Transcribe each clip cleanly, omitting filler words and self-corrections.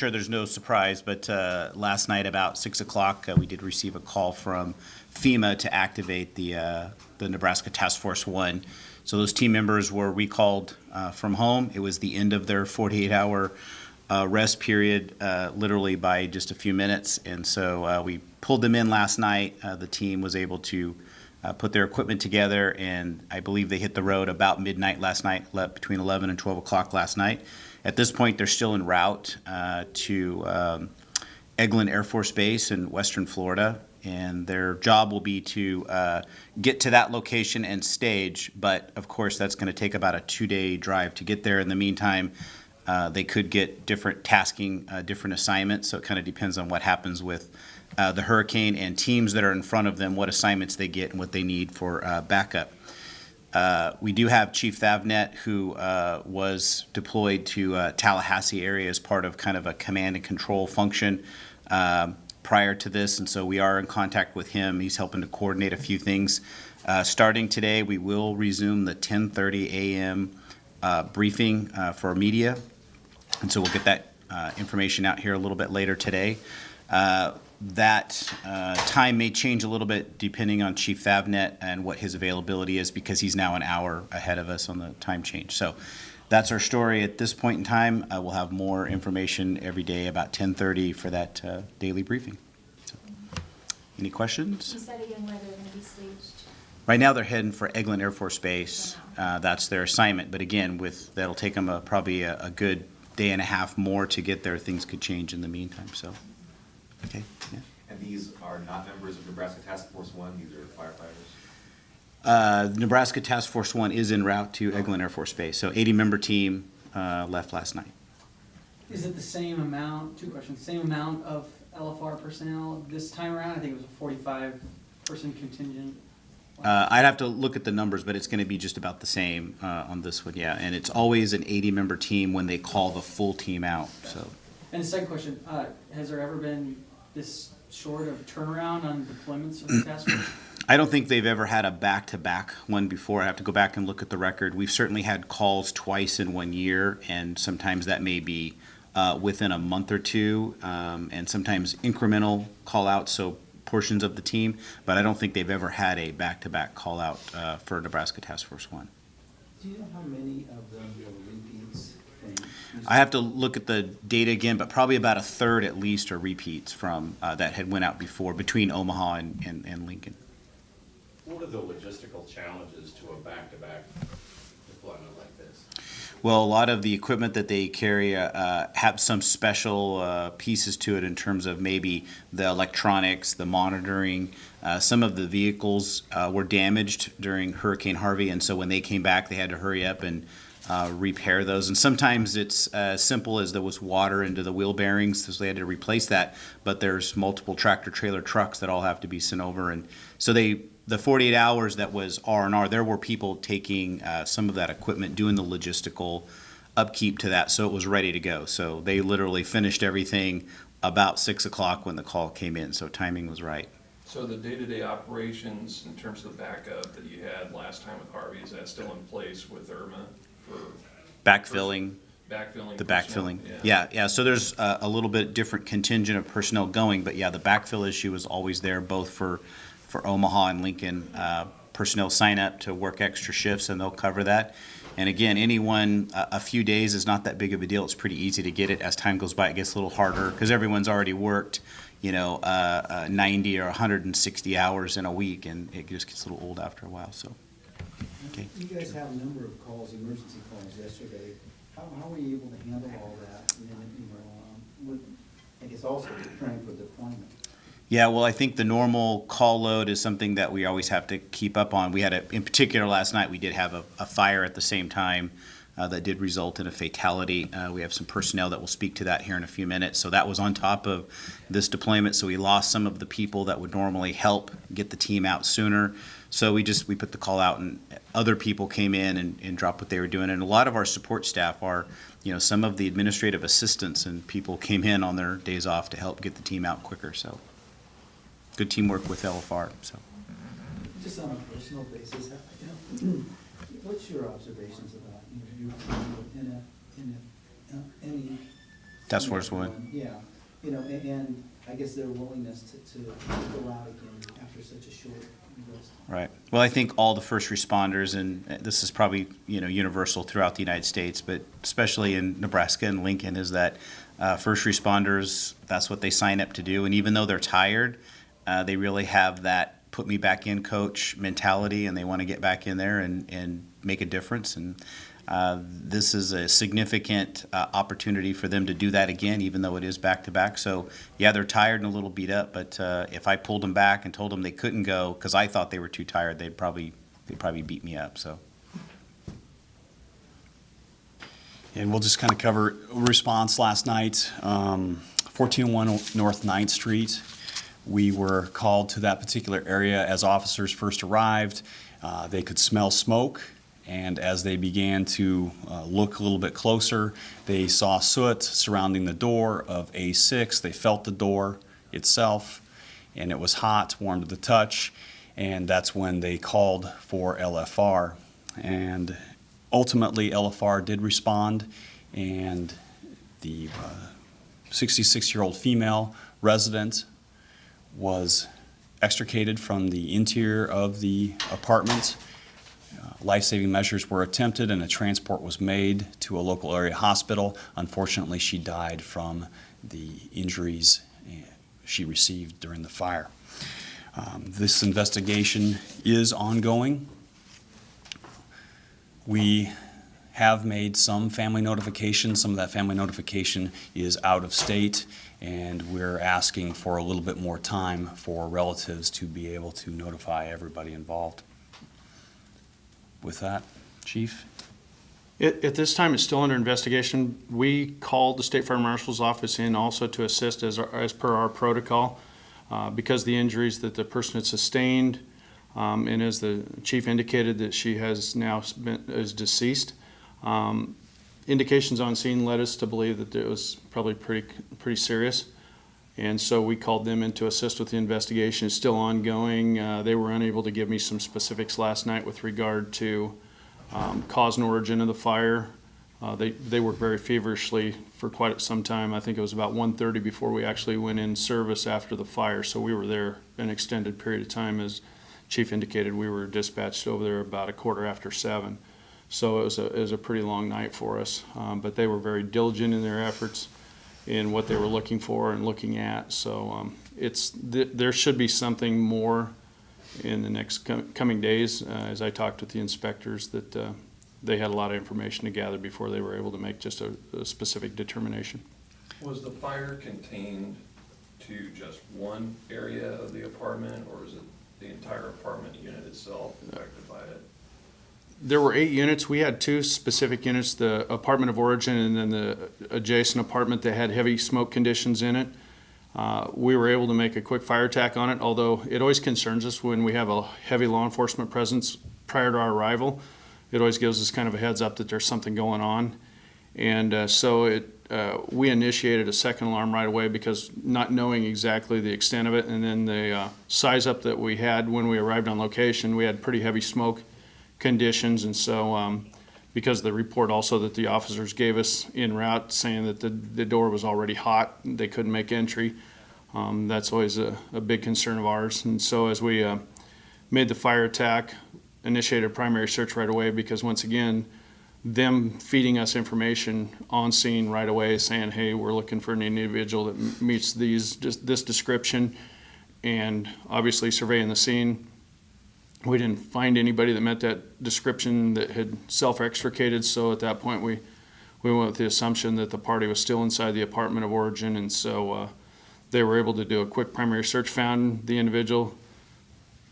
sure there's no surprise, but last night about 6 o'clock, we did receive a call from FEMA to activate the Nebraska Task Force 1. So those team members were recalled from home. It was the end of their 48-hour rest period, literally by just a few minutes. And so we pulled them in last night. The team was able to put their equipment together, and I believe they hit the road about midnight last night, between 11 and 12 o'clock last night. At this point, they're still en route to Eglin Air Force Base in western Florida, and their job will be to get to that location and stage, but of course that's going to take about a 2-day drive to get there. In the meantime, they could get different tasking, different assignments, so it kind of depends on what happens with the hurricane and teams that are in front of them, what assignments they get and what they need for backup. We do have Chief Thavnet, who was deployed to Tallahassee area as part of kind of a command and control function prior to this, and so we are in contact with him. He's helping to coordinate a few things. Starting today, we will resume the 10:30 a.m. Briefing for media, and so we'll get that information out here a little bit later today. That time may change a little bit depending on Chief Thavnet and what his availability is, because he's now an hour ahead of us on the time change. So that's our story at this point in time. We'll have more information every day about 10:30 for that daily briefing. So, any questions? You said again where they're going to be staged. Right now they're heading for Eglin Air Force Base. That's their assignment. But again, that'll take them probably a good day and a half more to get there. Things could change in the meantime. So. Okay. Yeah. And these are not members of Nebraska Task Force 1, these are firefighters? Nebraska Task Force 1 is en route to Eglin Air Force Base. So 80-member team left last night. Is it the same amount, two questions, same amount of LFR personnel this time around? I think it was a 45-person contingent. I'd have to look at the numbers, but it's going to be just about the same on this one, yeah. And it's always an 80-member team when they call the full team out. So. And the second question, has there ever been this short of turnaround on deployments of the task force? I don't think they've ever had a back-to-back one before. I have to go back and look at the record. We've certainly had calls twice in 1 year, and sometimes that may be within a month or two, and sometimes incremental call-outs, so portions of the team. But I don't think they've ever had a back-to-back call-out for Nebraska Task Force 1. Do you know how many of them were repeats? I have to look at the data again, but probably about a third at least are repeats from that had went out before between Omaha and Lincoln. What are the logistical challenges to a back-to-back deployment like this? Well, a lot of the equipment that they carry have some special pieces to it in terms of maybe the electronics, the monitoring. Some of the vehicles were damaged during Hurricane Harvey, and so when they came back, they had to hurry up and repair those. And sometimes it's as simple as there was water into the wheel bearings, so they had to replace that. But there's multiple tractor-trailer trucks that all have to be sent over, and so the 48 hours that was R&R, there were people taking some of that equipment, doing the logistical upkeep to that, so it was ready to go. So they literally finished everything about 6 o'clock when the call came in, so timing was right. So the day-to-day operations in terms of the backup that you had last time with Harvey, is that still in place with Irma for Backfilling. backfilling? The personnel? backfilling, yeah. So there's a little bit different contingent of personnel going, but yeah, the backfill issue is always there, both for Omaha and Lincoln. Personnel sign up to work extra shifts, and they'll cover that. And again, a few days is not that big of a deal. It's pretty easy to get it. As time goes by, it gets a little harder because everyone's already worked, 90 or 160 hours in a week, and it just gets a little old after a while. So, okay. You guys have a number of calls, emergency calls yesterday. How were you able to handle all that? And then, I guess also preparing for deployment. Yeah, well, I think the normal call load is something that we always have to keep up on. We had in particular last night, we did have a fire at the same time that did result in a fatality. We have some personnel that will speak to that here in a few minutes. So that was on top of this deployment. So we lost some of the people that would normally help get the team out sooner. So we put the call out, and other people came in and dropped what they were doing. And a lot of our support staff are, some of the administrative assistants and people came in on their days off to help get the team out quicker. So good teamwork with LFR. So. Just on a personal basis, what's your observations about you in any Task Force One. Yeah, you know, and I guess their willingness to go out again after such a short rest. Right. Well, I think all the first responders, and this is probably, universal throughout the United States, but especially in Nebraska and Lincoln, is that first responders, that's what they sign up to do. And even though they're tired, they really have that put me back in, coach mentality, and they want to get back in there and make a difference. And this is a significant opportunity for them to do that again, even though it is back-to-back. So, yeah, they're tired and a little beat up, but if I pulled them back and told them they couldn't go because I thought they were too tired, they'd probably beat me up. So, And we'll just kind of cover response last night. 1401 North 9th Street. We were called to that particular area as officers first arrived. They could smell smoke, and as they began to look a little bit closer, they saw soot surrounding the door of A6. They felt the door itself, and it was hot, warm to the touch, and that's when they called for LFR. And ultimately, LFR did respond, and the 66-year-old female resident was extricated from the interior of the apartment. Life-saving measures were attempted and a transport was made to a local area hospital. Unfortunately, she died from the injuries she received during the fire. This investigation is ongoing. We have made some family notification. Some of that family notification is out of state, and we're asking for a little bit more time for relatives to be able to notify everybody involved. With that, Chief? At this time, it's still under investigation. We called the State Fire Marshal's office in also to assist as per our protocol because the injuries that the person had sustained, and as the chief indicated that she has now is deceased. Indications on scene led us to believe that it was probably pretty serious. And so we called them in to assist with the investigation. It's still ongoing. They were unable to give me some specifics last night with regard to cause and origin of the fire. They worked very feverishly for quite some time. I think it was about 1:30 before we actually went in service after the fire. So we were there an extended period of time. As Chief indicated, we were dispatched over there about 7:15. So it was a pretty long night for us. But they were very diligent in their efforts in what they were looking for and looking at. So there should be something more in the next coming days. As I talked with the inspectors, that they had a lot of information to gather before they were able to make just a specific determination. Was the fire contained to just one area of the apartment, or is it the entire apartment unit itself affected by it? There were 8 units. We had 2 specific units, the apartment of origin and then the adjacent apartment that had heavy smoke conditions in it. We were able to make a quick fire attack on it, although it always concerns us when we have a heavy law enforcement presence prior to our arrival. It always gives us kind of a heads up that there's something going on. And so we initiated a second alarm right away because not knowing exactly the extent of it, and then the size up that we had when we arrived on location, we had pretty heavy smoke conditions. And so because of the report also that the officers gave us en route saying that the door was already hot, they couldn't make entry, that's always a big concern of ours. And so as we made the fire attack, initiated a primary search right away, because once again, them feeding us information on scene right away saying, hey, we're looking for an individual that meets this description, and obviously surveying the scene, we didn't find anybody that met that description that had self-extricated. So at that point, we went with the assumption that the party was still inside the apartment of origin. And so they were able to do a quick primary search, found the individual,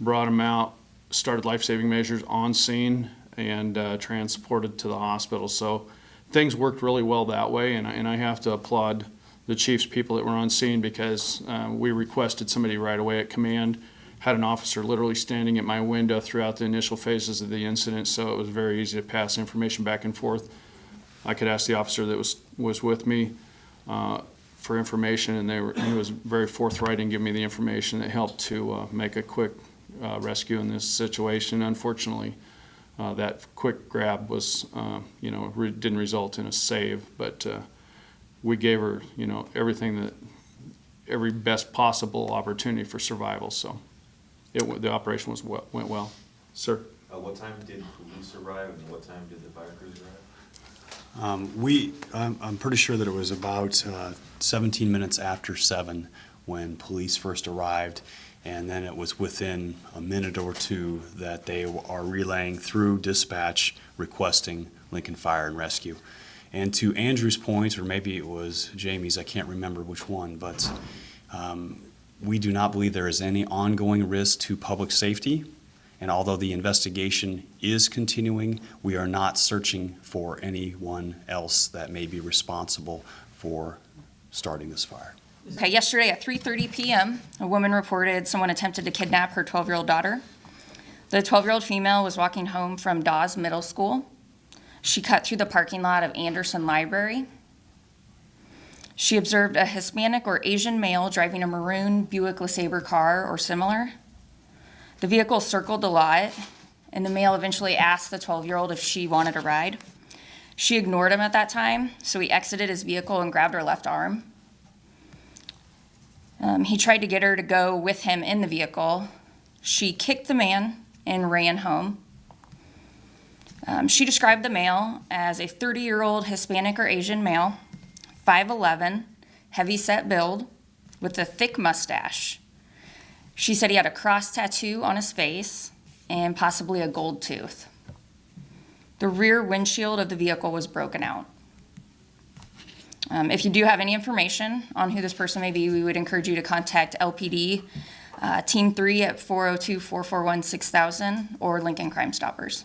brought him out, started life-saving measures on scene, and transported to the hospital. So things worked really well that way. And I have to applaud the chief's people that were on scene, because we requested somebody right away at command. Had an officer literally standing at my window throughout the initial phases of the incident, so it was very easy to pass information back and forth. I could ask the officer that was with me for information, and he was very forthright in giving me the information that helped to make a quick rescue in this situation. Unfortunately, that quick grab was, didn't result in a save, but we gave her, you know, every best possible opportunity for survival, so the operation went well. Sir? What time did police arrive and what time did the fire crews arrive? I'm pretty sure that it was about 17 minutes after 7 when police first arrived, and then it was within a minute or two that they are relaying through dispatch requesting Lincoln Fire and Rescue. And to Andrew's point, or maybe it was Jamie's, I can't remember which one, but we do not believe there is any ongoing risk to public safety. And although the investigation is continuing, we are not searching for anyone else that may be responsible for starting this fire. Okay, yesterday at 3:30 p.m., a woman reported someone attempted to kidnap her 12-year-old daughter. The 12-year-old female was walking home from Dawes Middle School. She cut through the parking lot of Anderson Library. She observed a Hispanic or Asian male driving a maroon Buick LeSabre car or similar. The vehicle circled the lot, and the male eventually asked the 12-year-old if she wanted a ride. She ignored him at that time, so he exited his vehicle and grabbed her left arm. He tried to get her to go with him in the vehicle. She kicked the man and ran home. She described the male as a 30-year-old Hispanic or Asian male, 5'11", heavy-set build, with a thick mustache. She said he had a cross tattoo on his face and possibly a gold tooth. The rear windshield of the vehicle was broken out. If you do have any information on who this person may be, we would encourage you to contact LPD, Team 3 at 402-441-6000 or Lincoln Crime Stoppers.